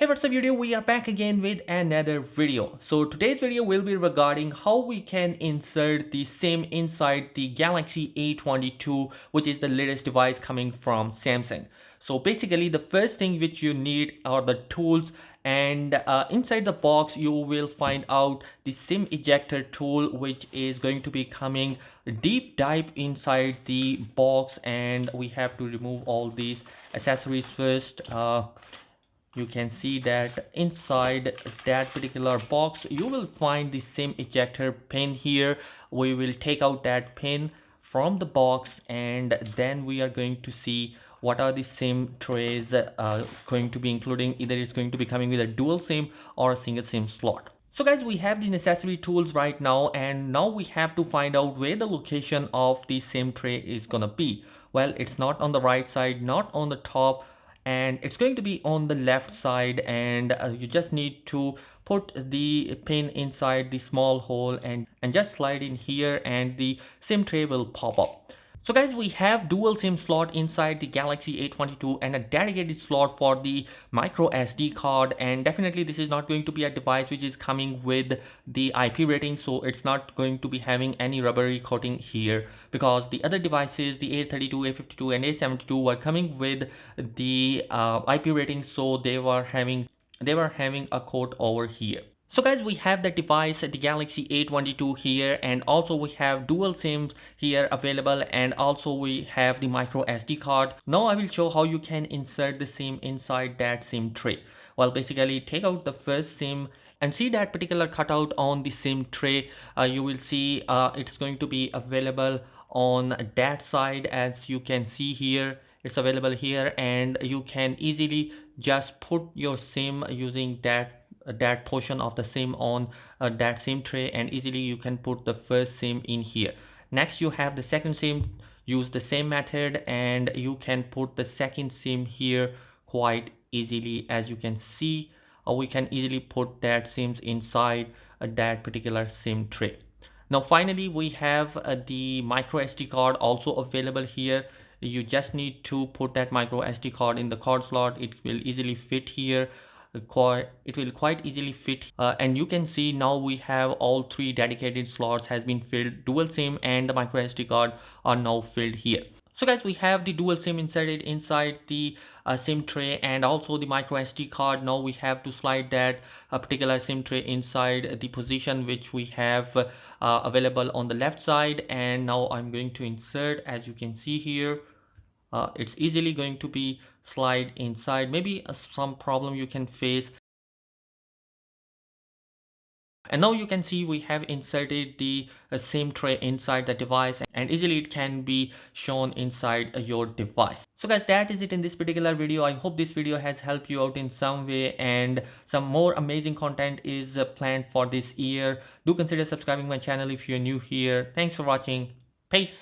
Hey, what's up YouTube? We are back again with another video. So today's video will be regarding how we can insert the SIM inside the Galaxy A22, which is the latest device coming from Samsung. So basically the first thing which you need are the tools, and inside the box you will find out the SIM ejector tool, which is going to be coming deep dive inside the box, and we have to remove all these accessories first. You can see that inside that particular box you will find the SIM ejector pin here. We will take out that pin from the box, and then we are going to see what are the SIM trays going to be including. Either it's going to be coming with a dual SIM or a single SIM slot. So guys, we have the necessary tools right now, and now we have to find out where the location of the SIM tray is gonna be. Well, it's not on the right side, not on the top, and it's going to be on the left side, and you just need to put the pin inside the small hole and just slide in here, and the SIM tray will pop up. So guys, we have dual SIM slot inside the Galaxy A22 and a dedicated slot for the micro SD card, and definitely this is not going to be a device which is coming with the IP rating, so it's not going to be having any rubbery coating here, because the other devices, the A32, A52 and A72, were coming with the IP rating, so they were having a coat over here. So guys, we have the device, the Galaxy A22 here, and also we have dual SIMs here available, and also we have the micro SD card. Now I will show how you can insert the SIM inside that SIM tray. Well, basically take out the first SIM and see that particular cutout on the SIM tray. You will see it's going to be available on that side. As you can see here, it's available here, and you can easily just put your SIM using that portion of the SIM on that SIM tray, and easily you can put the first SIM in here. Next you have the second SIM. Use the same method and you can put the second SIM here quite easily. As you can see, we can easily put that SIMs inside that particular SIM tray. Now finally we have the micro SD card also available here. You just need to put that micro SD card in the card slot. It will easily fit here. It will quite easily fit, and you can see now we have all three dedicated slots has been filled. Dual SIM and the micro SD card are now filled here. So guys, we have the dual SIM inserted inside the SIM tray, and also the micro SD card. Now we have to slide that particular SIM tray inside the position which we have available on the left side, and now I'm going to insert. As you can see here, it's easily going to be slide inside. Maybe some problem you can face. And now you can see we have inserted the SIM tray inside the device, and easily it can be shown inside your device. So guys, that is it in this particular video. I hope this video has helped you out in some way, and some more amazing content is planned for this year. Do consider subscribing my channel if you're new here. Thanks for watching. Peace.